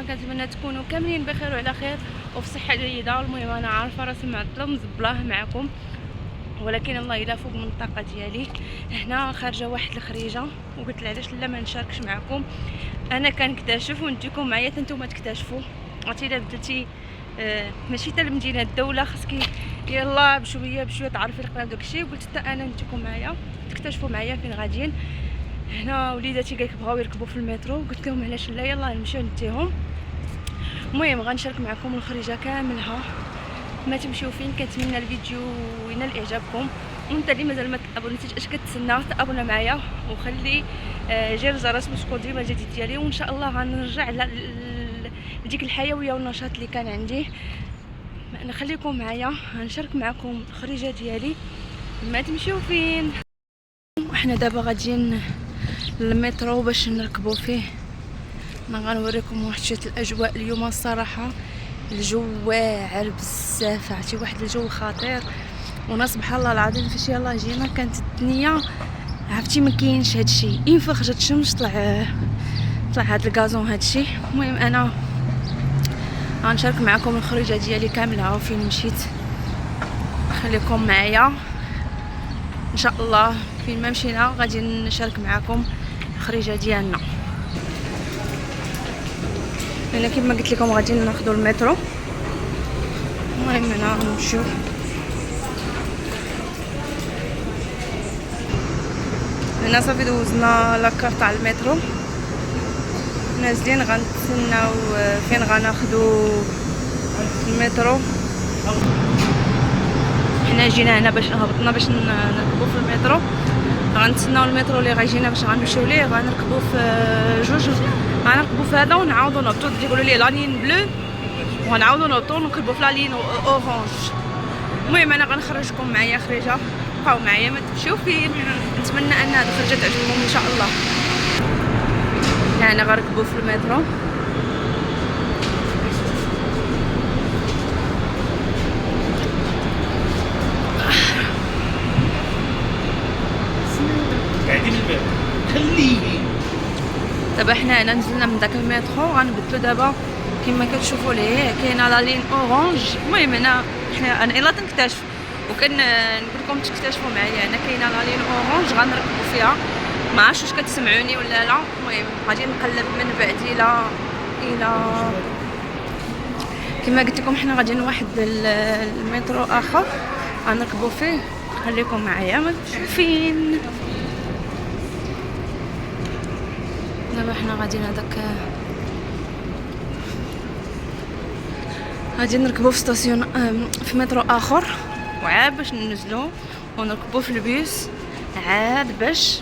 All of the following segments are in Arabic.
الله كنتمنى تكونوا كاملين بخير وعلى خير وفي صحه جيده. المهم انا عارفه راسي معطله مزبلاه معكم، ولكن الله الا فوق من الطاقه ديالي. هنا خارجه واحد الخريجه وقلت لها علاش لا ما نشاركش معكم، انا كنكتشف وانتم معايا حتى نتوما تكتشفوا. عرفتي الا بدلتي ماشي حتى المدينه الدوله، خاصك يلا بشويه بشويه تعرفي القرايه وداكشي. قلت حتى انا نتوما معايا تكتشفوا معايا فين غاديين. هنا وليداتي كيبغاو يركبوا في المترو، قلت لهم علاش لا يلا نمشيو نديهم. المهم غنشارك معكم الخريجه كاملها. ما تمشيو فين، كنتمنى الفيديو ينال اعجابكم. وانت اللي مازال ما تابونيتيش اش كتسنى تابونا معايا وخلي جير الجرس باش تكون ديما الجديد ديالي. وان شاء الله غنرجع لديك الحيويه والنشاط اللي كان عندي. نخليكم معايا، غنشارك معكم الخريجه ديالي. ما تمشيو فين. وحنا دابا غاديين للمترو باش نركبوا فيه. انا غنوريكم واحد شويه الاجواء اليوم. الصراحه الجو واعر بزاف، عرفتي واحد الجو خطير. وانا سبحان الله العظيم فاش يلاه جينا كانت الدنيا عرفتي ما كاينش هادشي، ينفخ خرجت الشمس طلع هاد الغازون هادشي. المهم انا غنشارك معكم الخريجه ديالي كامله وفين مشيت. خليكم معايا ان شاء الله. فين ما مشينا غادي نشارك معكم الخريجه ديالنا. انا كما قلت لكم غادي ناخذوا المترو. المهم هنا نمشيو. هنا صافي دوزنا لاكارت تاع المترو، نازلين غنتسناو فين غناخذوا المترو. حنا جينا هنا باش هبطنا باش نركبوا في المترو. غنتسناو المترو اللي غيجينا باش غنمشيو ليه. غنركبوا في جوج، غنركبوا في هذا ونعاودوا نهبطوا. يقولوا لي لا لين بلو وغنعاودوا نهبطوا ونركبوا في لا لين اورانج. المهم انا غنخرجكم معايا خريجه، بقاو معايا ما تمشيو فين. نتمنى ان هذه الخرجه تعجبكم ان شاء الله. هنا غنركبوا في المترو. قاعدين الباب خليه. دابا حنا هنا نزلنا من داك المترو، غنبدلو دابا كما كتشوفوا ليه كاينه لا لين اورانج. المهم هنا حنا انا الا تنكتشف وكان نقول لكم تكتشفوا معايا. هنا كاينه لا لين اورانج غنركبوا فيها. ما عرفتش واش كتسمعوني ولا لا. المهم غادي نقلب من بعد الى كما قلت لكم حنا غاديين لواحد المترو اخر غنركبوا فيه. خليكم معايا ما تمشيو فين. دابا حنا غاديين غادي نركبوا في ستاسيون في مترو اخر، وعاد باش ننزلوا ونركبوا في البيس عاد باش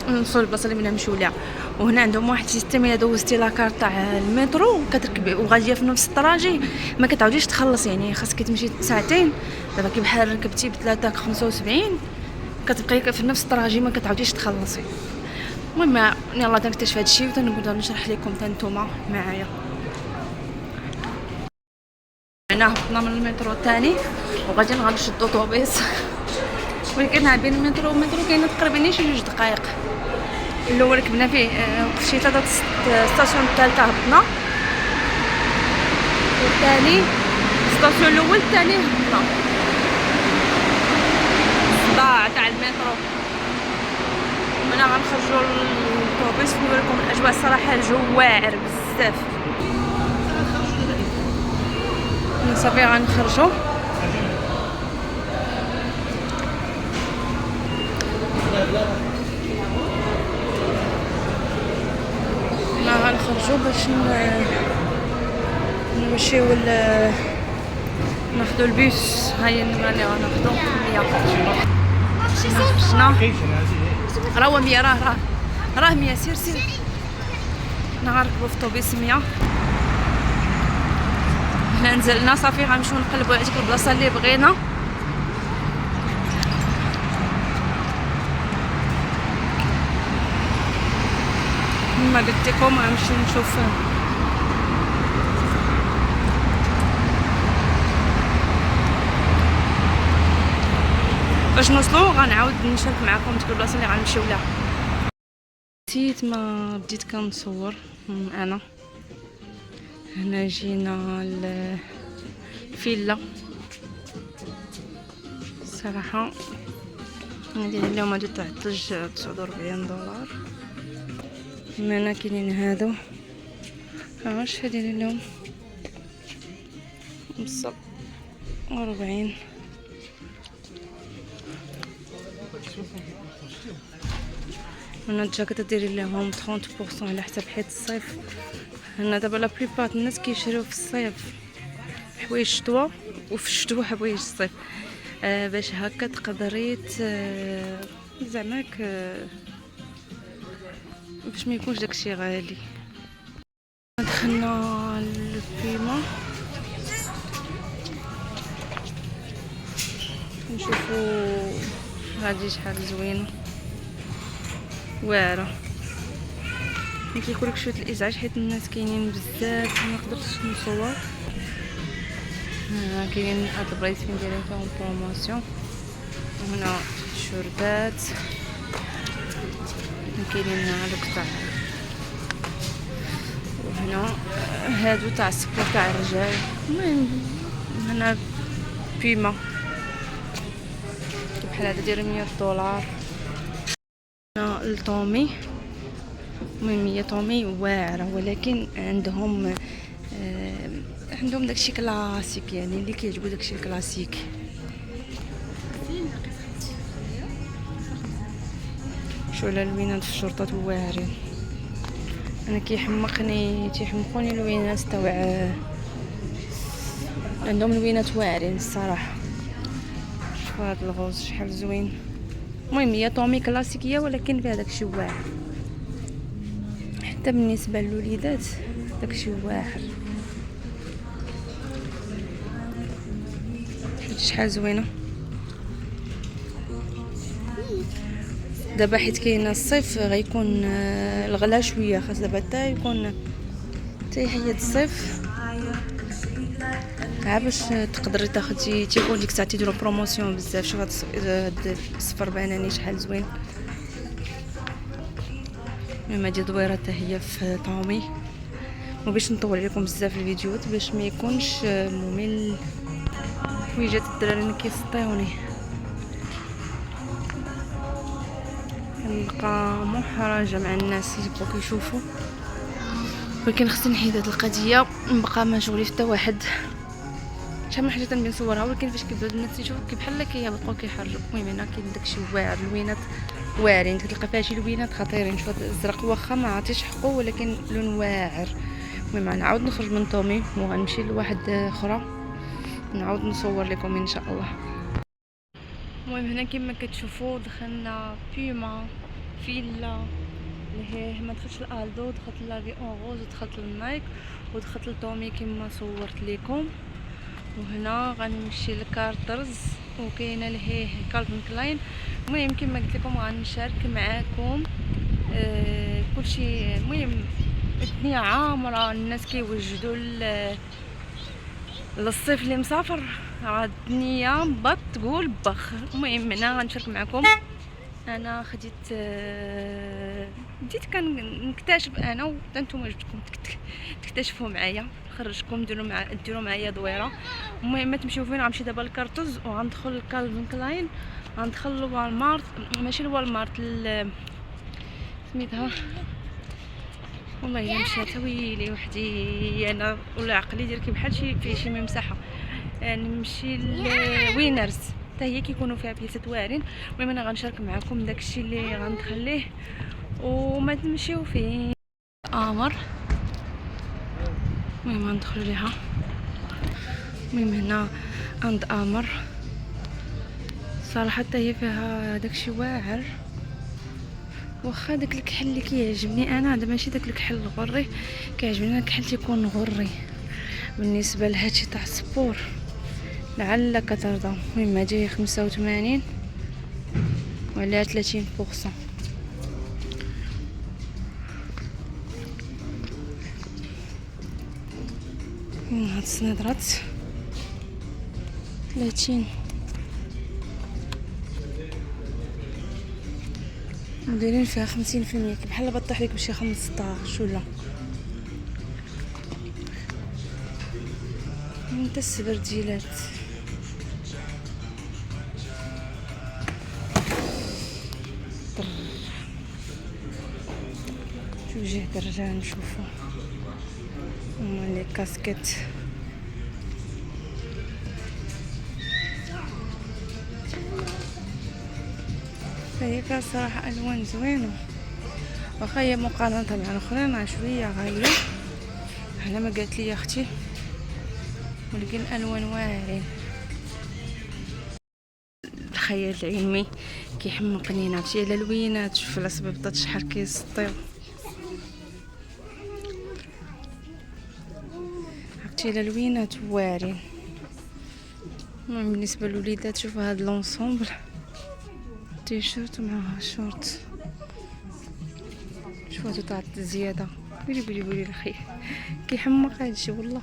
نوصلوا للبلاصه اللي بغينا نمشيو ليها. وهنا عندهم واحد السيستم الا دوزتي لاكارت تاع المترو كتركبي وغاديه في نفس الطراجي ما كتعاوديش تخلص. يعني خاصك تمشي ساعتين. دابا كي بحال ركبتي ب 3.75 كتبقاي في نفس الطراجي ما كتعاوديش تخلصي. المهم يلا تنكتشف هادشي وتنقدر نشرح لكم حتى نتوما معايا. هنا هبطنا من المترو الثاني وغادي غنشدو طوبيس. ولكن بين المترو والمترو كاينه تقريبا شي 2 دقائق. الاول ركبنا فيه مشيت هذا الستاسيون الثالثه هبطنا، والثاني الستاسيون الاول الثاني هبطنا. الصداع تاع المترو. انا غنخرجوا للطوبيس ونوريكم الاجواء. الصراحه الجو واعر بزاف. صافي غنخرجوا. غنخرجوا باش نمشيو ناخذوا البيس. هاي النمره اللي غناخذوا 100. راه هو 100. راه 100. سير حنا غنركبوا في طوبيس 100. حنا نزلنا صافي غنمشيو نقلبوا على ديك البلاصه اللي بغينا. كما قلت لكم غنمشي نشوف باش نوصلوا. غنعاود نشارك معكم ديك البلاصه اللي غنمشيو لها. نسيت ما بديت كنصور انا هنا جينا الفيلا صراحة ندير اليوم هادو تاع الثلج 49 دولار. من هنا كاينين هادو واش هادين اليوم بصل 40. هنا الجاكيطه ديري لهم 30% على حسب حيت الصيف. هنا دابا لا بليبار الناس كيشريو في الصيف حوايج الشتوى وفي الشتوى حوايج الصيف باش هكا تقدري زعما باش ما يكونش داكشي غالي. دخلنا للبيما نشوفوا هادي شحال زوينه واعره. كيكون لك شويه الازعاج حيت الناس كاينين بزاف ما نقدرش نصور. كاينين هاد البلايص فين دايرين فيهم بروموسيون. وهنا شوربات كاينين هادوك تاع وهنا هادو تاع السبور تاع الرجال. المهم هنا بيما بحال هذا داير 100 دولار. هنا الطومي المهم هي طومي واعره ولكن عندهم داكشي كلاسيك يعني اللي كيعجبو داكشي الكلاسيك. شو الوينات في الشرطات واعرين. انا تيحمقوني الوينات تاع عندهم الوينات واعرين الصراحه. شوف هاد الغوز شحال زوين. المهم هي طومي كلاسيكيه ولكن فيها داكشي واعر. حتى بالنسبه للوليدات داكشي واعر. شحال زوينه. دابا حيت كاينه الصيف غيكون الغلا شويه خاص دابا حتى يكون حيد الصيف باش تقدري تاخدي تيكون ديك الساعه تيديروا بروموسيون بزاف. شوف هاد الصفر بناني شحال زوين. المهم هادي دويره حتى هي في طومي وباش نطول عليكم بزاف الفيديوهات باش ما يكونش ممل. حويجات الدراري اللي كيسطيوني كنلقى محرجه مع الناس يبقاو كيشوفوا ولكن خصني نحيد هاد القضيه نبقى ما شغلي حتى واحد. شحال من حاجه تنبي نصورها ولكن فاش كيبداو الناس يشوفوا بحال كيبقاو كيحرجوا. المهم هنا كاين داكشي واعر الوينات واعرين تلقى فيها شي لوينات خطيرين. شوف الازرق واخا ما عرفتيش حقو ولكن لون واعر. المهم غنعاود نخرج من طومي وغنمشي لواحد اخرى نعاود نصور لكم ان شاء الله. المهم هنا كما كتشوفوا دخلنا بيما فيلا لهيه ما دخلتش لالدو دخلت لافي اون روز ودخلت للنايك ودخلت لطومي كما صورت لكم. وهنا غنمشي لكارترز وكاينه لهيه كالفين كلاين. المهم كما قلت لكم غنشارك معاكم كلشي. المهم الدنيا عامره الناس كيوجدوا للصيف اللي مسافر راه الدنيا بط تقول بخ. المهم هنا غنشارك معكم. انا خديت بديت كنكتشف انا وانتم وجدكم تكتشفوا معايا نخرجكم ديروا معايا دويره. المهم تمشيو فين غنمشي دابا لكارتوز وغندخل لكالفين كلاين غندخل لوالمارت ماشي لوالمارت سميتها والله الا مشات ويلي وحدي انا ولا عقلي ديال كي بحال فيه شي ممسحه. نمشي لوينرز حتى هي كيكونوا فيها بياسات واعرين. المهم انا غنشارك معكم داكشي اللي غندخل ليه وما تمشيو فيه امر. المهم غندخلوا ليها. المهم هنا عند امر صراحه حتى هي فيها داكشي واعر واخا داك الكحل اللي كيعجبني انا هذا ماشي داك الكحل الغري كيعجبني الكحل تيكون غري. بالنسبه لهادشي تاع السبور لعلك ترضى. المهم هادي 85 ولا 30%. هاد السنيدرات 30 ودايرين فيها 50% بحال بطيح لك بشي 15 ولا. حتى السبرديلات. شوف جهة الرجال نشوفو هما لي كاسكيت. فهي كاع صراحة الوان زوينة، واخا هي مقارنة مع الاخرين شوية غالية على ما قالت لي اختي، ولكن الوان واعرين. الخيال العلمي كيحمقني، عرفتي على لوينات. شوف العصبة بدات شحال كيسطيو، عرفتي على لوينات واعرين. المهم بالنسبة للوليدات شوفوا هاد لونسومبل تيشيرت ومعها شورت. شوفوا هادو تاع الزيادة. بلي الخي كيحمق هادشي والله.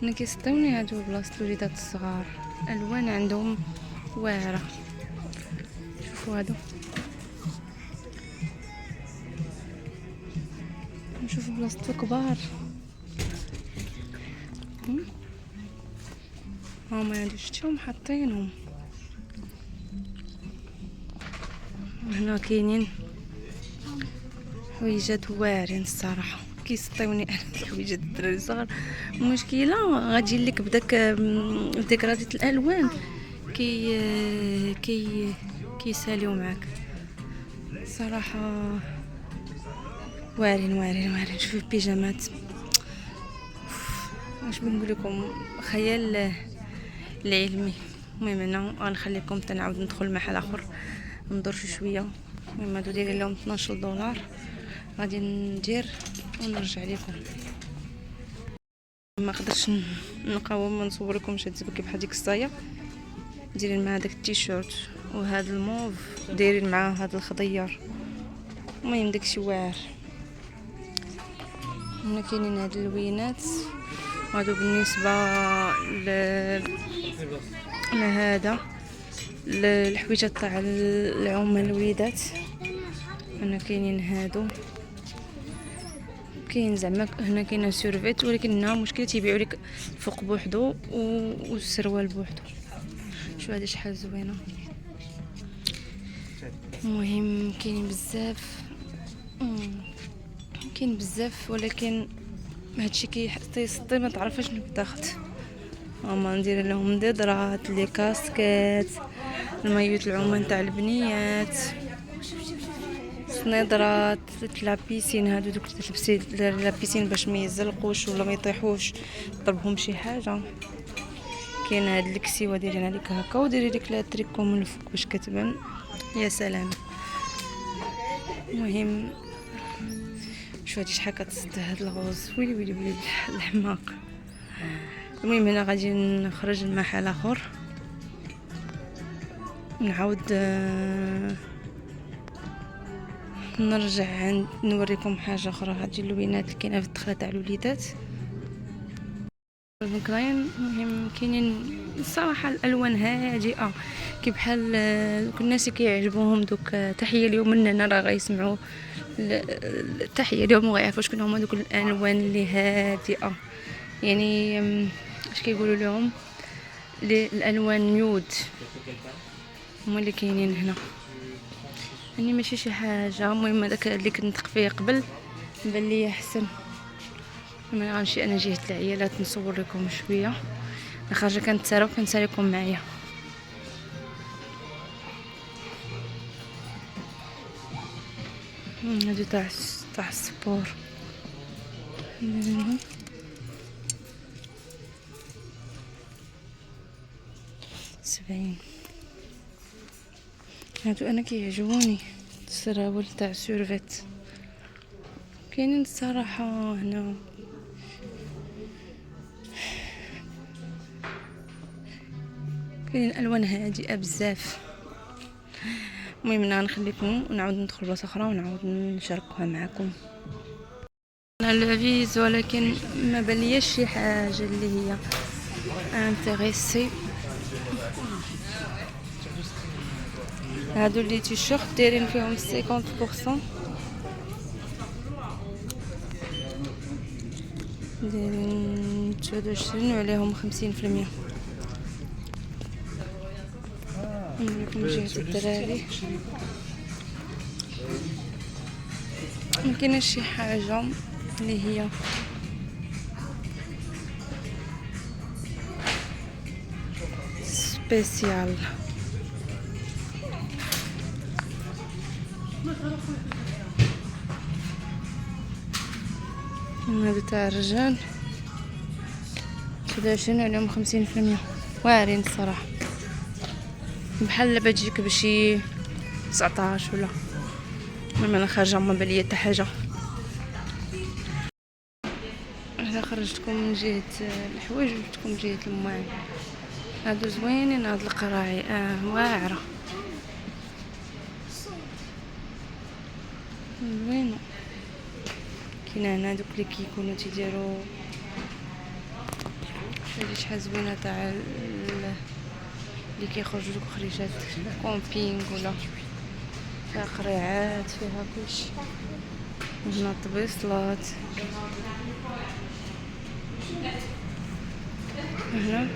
انا كيصدمني هادو بلاصة الوليدات الصغار، الوان عندهم واعرة. شوفوا هادو، نشوفوا بلاصة الكبار. هما هادو شفتيهم حاطينهم هنا. كاينين حويجات واعرين الصراحه، كيسطيوني انا الحويجات الدراري الصغار. المشكله غادي لك بداك ديكراتيت الالوان كيساليو معاك صراحه. واعرين. شوفوا البيجامات، واش بنقول لكم، خيال العلمي. المهم انا غنخليكم تنعاود ندخل محل اخر ندور شويه. المهم هادو دايرين لهم 12 دولار، غادي ندير ونرجع لكم. ما قدرتش نقاوم ما نصور لكمش هاد الزبكه بحال ديك الصايه دايرين مع داك التيشيرت وهذا الموف، دايرين مع هذا الخضيار. المهم داكشي واعر. هنا كاينين هاد اللوينات، وهادو بالنسبه لهذا الحويجات تاع العمال الوليدات. هنا كاينين هادو، كاين زعما هنا كاينه سيرفيت، ولكن هنا مشكل تيبيعوا لك فوق بوحدو والسروال بوحدو. شو هذه شحال زوينه. المهم كاين بزاف ولكن هادشي كيصطي ما تعرفش شنو تاخد. هما ندير لهم ديدرات، لي كاسكيت، المايوت العمان تاع البنيات، سنيدرات، لابيسين. هادو دوك تلبسي لابيسين باش ما يزلقوش ولا ما يطيحوش، ضربهم شي حاجه. كاين هاد الكسيوه دايرين عليك هكا، وديري ديك لا تريكو من الفوق باش كتبان. يا سلام. المهم شو هادي شحال كتصد هاد الغوز. ويلي الحماق. المهم هنا غادي نخرج لمحل اخر نعاود نرجع نوريكم حاجه اخرى. هادي اللوينات اللي كاينه في الدخله تاع الوليدات البنكراين. المهم كاينين الصراحه الالوان هادئه كي بحال دوك الناس كيعجبوهم دوك تحيه اليوم مننا راه غيسمعوا التحيه اليوم وغيعرفوا شكون هما دوك الالوان اللي هادئه. يعني اش كيقولوا لهم الالوان نيود هما اللي كاينين هنا. يعني ماشي شي حاجه. المهم هذاك اللي كنت فيه قبل بان لي احسن. ما غنمشي انا جهه العيالات نصور لكم شويه. انا خارجه كنساليكم معايا. هادو تاع السبور. سبعين. هادو انا كيعجبوني السراول تاع سيرفيت. كاينين الصراحه هنا كاينين الوان هادئه بزاف. المهم انا غنخليكم ونعاود ندخل بلاصه اخرى ونعاود نشاركها معكم. انا لافيز ولكن ما بلياش شي حاجه اللي هي انتريسي. هادو لي تيشيرت دايرين فيهم 50%، دايرين 29 وعليهم 50%. نوريكم جهة الدراري. مكايناش شي حاجة اللي هي سبيسيال. هادو تاع الرجال 29 عليهم 50%. واعرين الصراحة، بحال لعبة تجيك بشي 19 ولا. المهم انا خارجة ما باليا حتى حاجة. هذا خرجتكم من جهة الحوايج وجبتكم من جهة الماعن. هادو زوينين هاد القراعي واعرة زوينة. كاين هنا دوك اللي كيكونوا تيديروا هادي شحال زوينة تاع اللي كيخرجوا دوك خريجات كومبينغ ولا فيها قريعات فيها كلشي. هنا طبيصلات هنا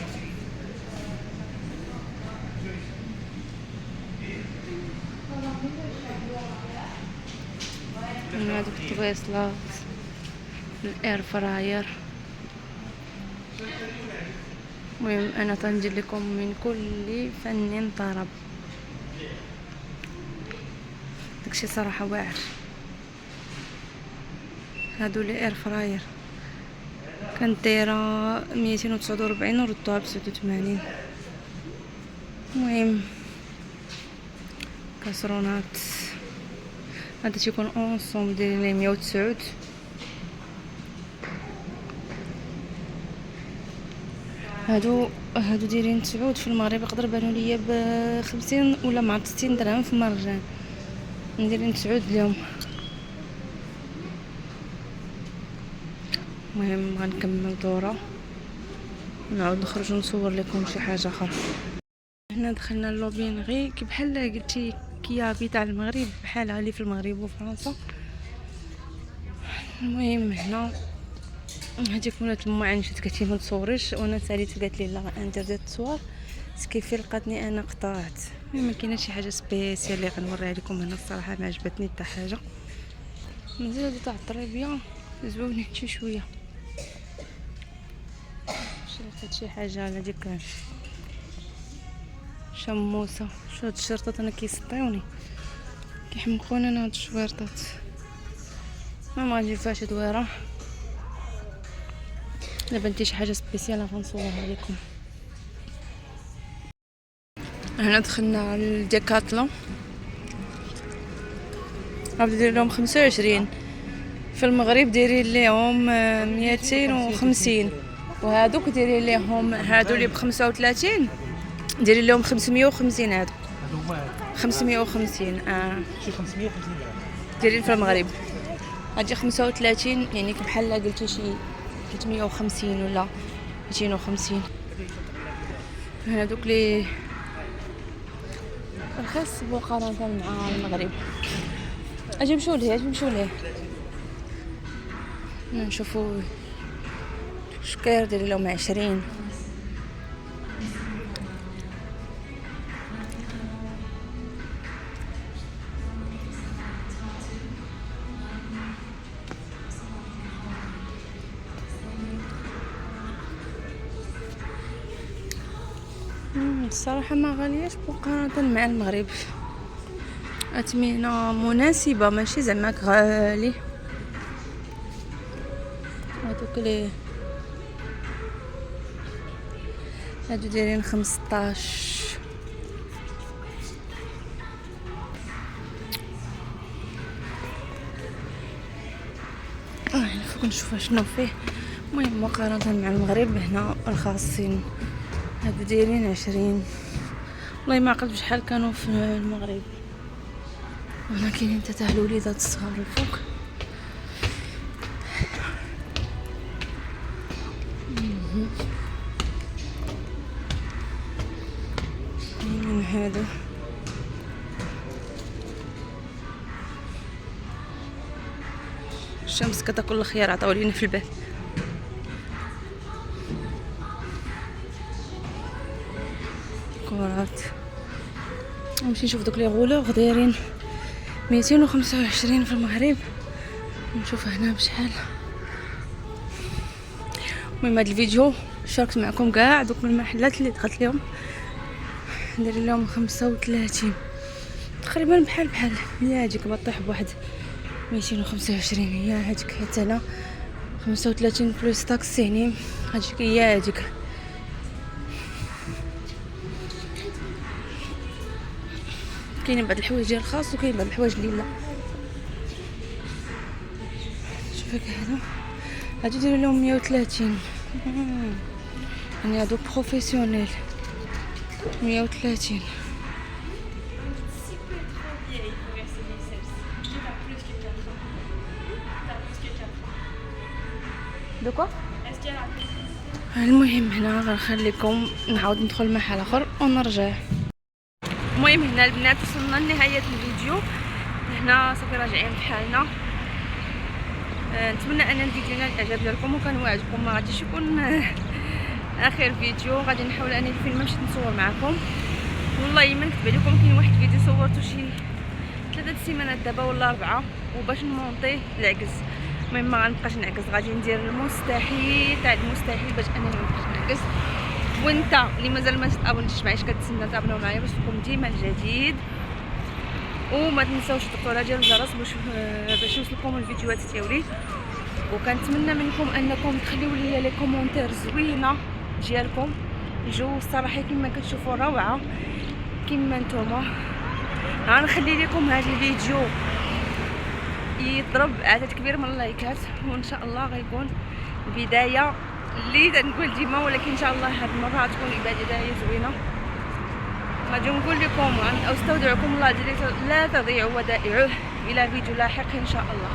هادوك الطبيصلات الاير فراير. المهم انا تندير لكم من كل فن طرب. داكشي صراحه واعر. هادو لي اير فراير كانت دايره 249 وردوها ب 89. المهم كاسرونات هذا تيكون اونصوم دايرين ليه 109. هادو دايرين 9 في المغرب يقدر بانوا ليا ب 50 ولا مع 60 درهم في مرجان. دايرين 9 اليوم. المهم غنكمل دوره ونعاود نخرج نصور لكم شي حاجه اخرى. هنا دخلنا اللوبينغي كي بحال قلتي كيابي تاع المغرب بحالها اللي في المغرب وفرنسا. المهم هنا هذيك ولات الماعن مشات قالت لي ما تصوريش وانا ساليت قالت لي لا ندير ديال التصوير سكيفي لقاتني انا قطعت. ما كايناش شي حاجه سبيسيال اللي غنوريها لكم هنا الصراحه ما عجبتني حتى حاجه. مزال هادو تاع الطريبيه زوينين شي شويه. شريت شي حاجه على ديك شموسه. شو هاد الشرطات انا كيسطيوني كيحمقوني انا هاد الشويرطات. ما غنجيب فيهاش دويره. دابا نتي شي حاجه سبيسيال غنصورها لكم. هنا دخلنا للديكاتلون غادي ندير لهم 25 في المغرب دايرين ليهم 250 وهادوك دايرين ليهم هادو اللي ب 35 دايرين لهم 550. هادو 550 شي 550 درهم دايرين في المغرب. هادي 35 يعني بحال قلتي شي 350 ولا 250. هادوك لي رخيص مقارنة مع المغرب. اجي نمشيو ليه نشوفوا شكاير داير لهم 20. الصراحه ما غالياش مقارنه مع المغرب. اثمنه مناسبه ماشي زعما غالي. هادوك لي هادو دايرين 15. فوق نشوف شنو فيه. المهم مقارنه مع المغرب هنا رخاصين. هادو دايرين 20. والله ما عقلت شحال كانوا في المغرب. هنا كاينين حتى تاع الوليدات الصغار الفوق. من هذا الشمس كتاكل الخيار عطاولينا في الباب. دولارات. نمشي نشوف دوك لي غولوغ دايرين 225 في المغرب، نشوف هنا بشحال. المهم هاد الفيديو شاركت معكم كاع دوك المحلات اللي دخلت لهم، ندير لهم 35 تقريبا بحال هي هاديك بطيح بواحد 225 هي هاديك، حتى انا 35 بلس طاكس يعني هاديك هي هاديك. كاينين بعض الحوايج ديال الخاص وكاين بعض الحوايج اللي لا. شوف هذا هادو ديروا لهم 130 يعني هادو بروفيسيونيل 130. دوكا المهم هنا غنخليكم نعاود ندخل محل اخر ونرجع. المهم هنا البنات وصلنا لنهايه الفيديو، هنا صافي راجعين بحالنا. نتمنى ان الفيديو نال الاعجاب ديالكم وكان واعجبكم. ما غاديش يكون اخر فيديو، غادي نحاول انني فين ما مشيت نصور معكم. والله ما نكتب عليكم كاين واحد الفيديو صورته شي 3 سيمانات دابا ولا 4 وباش نمونطيه العكس. المهم ما غنبقاش نعكس، غادي ندير المستحيل تاع المستحيل باش انني ما نبقاش نعكس. وانت اللي مازال ما تابونتيش معايا كتسنى تابوناو معايا باش تكون ديما الجديد، وما تنساوش تضغطوا ديال الجرس باش يوصلكم الفيديوهات ديالي. وكنتمنى منكم انكم تخليو لي لي كومونتير زوينه ديالكم. الجو الصراحه كما كتشوفوا روعه كما نتوما. غنخلي لكم هذا الفيديو يضرب عدد كبير من اللايكات، وان شاء الله غيكون البدايه اللي تنقول ديما، ولكن ان شاء الله هذه المره غتكون بدايه زوينه. غادي نقول لكم استودعكم الله الذي لا تضيع ودائعه، الى فيديو لاحق ان شاء الله.